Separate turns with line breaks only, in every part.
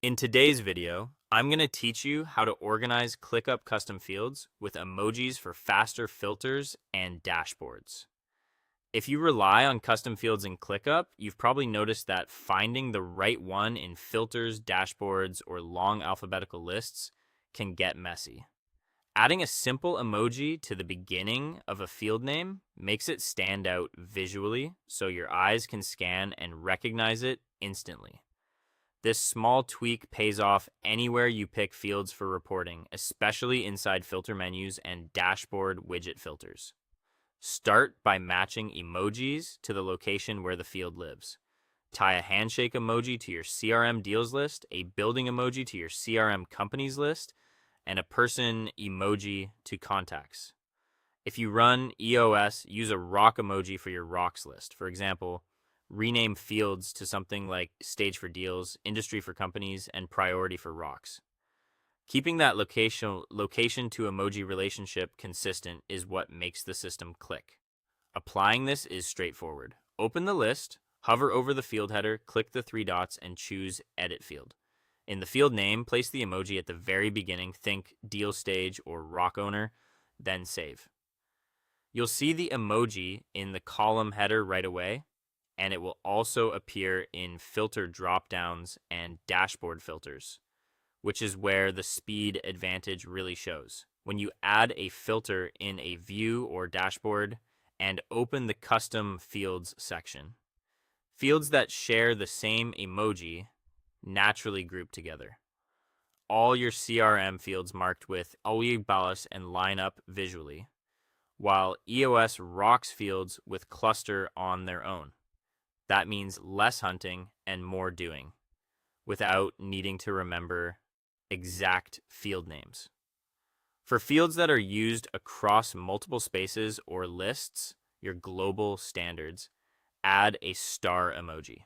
In today's video, I'm going to teach you how to organize ClickUp Custom Fields with emojis for faster filters and dashboards. If you rely on custom fields in ClickUp, you've probably noticed that finding the right one in filters, dashboards, or long alphabetical lists can get messy. Adding a simple emoji to the beginning of a field name makes it stand out visually so your eyes can scan and recognize it instantly. This small tweak pays off anywhere you pick fields for reporting, especially inside filter menus and dashboard widget filters. Start by matching emojis to the location where the field lives. Tie a handshake emoji to your CRM deals list, a building emoji to your CRM companies list, and a person emoji to contacts. If you run EOS, use a rock emoji for your rocks list. For example, rename fields to something like stage for deals, industry for companies, and priority for rocks. Keeping that location to emoji relationship consistent is what makes the system click. Applying this is straightforward. Open the list, hover over the field header, click the three dots, and choose Edit Field. In the field name, place the emoji at the very beginning, think deal stage or rock owner, then save. You'll see the emoji in the column header right away, and it will also appear in filter dropdowns and dashboard filters, which is where the speed advantage really shows. When you add a filter in a view or dashboard and open the custom fields section, fields that share the same emoji naturally group together. All your CRM fields marked with igualas and line up visually, while EOS rocks fields with cluster on their own. That means less hunting and more doing without needing to remember exact field names. For fields that are used across multiple spaces or lists, your global standards, add a star emoji.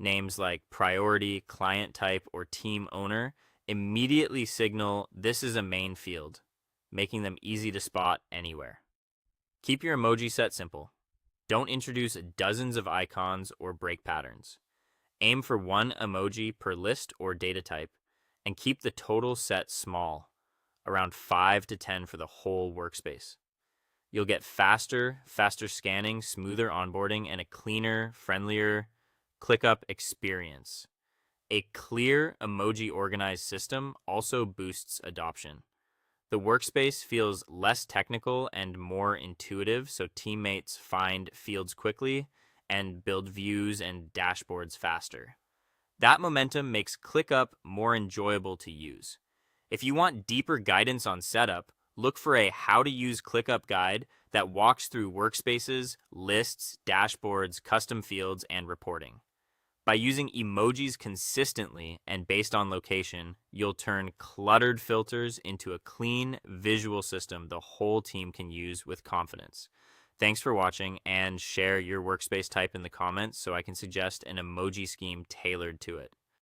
Names like priority, client type, or team owner immediately signal this is a main field, making them easy to spot anywhere. Keep your emoji set simple. Don't introduce dozens of icons or break patterns. Aim for one emoji per list or data type, and keep the total set small, around 5 to 10 for the whole workspace. You'll get faster scanning, smoother onboarding, and a cleaner, friendlier ClickUp experience. A clear emoji organized system also boosts adoption. The workspace feels less technical and more intuitive, so teammates find fields quickly and build views and dashboards faster. That momentum makes ClickUp more enjoyable to use. If you want deeper guidance on setup, look for a How to Use ClickUp guide that walks through workspaces, lists, dashboards, custom fields, and reporting. By using emojis consistently and based on location, you'll turn cluttered filters into a clean visual system the whole team can use with confidence. Thanks for watching, and share your workspace type in the comments so I can suggest an emoji scheme tailored to it.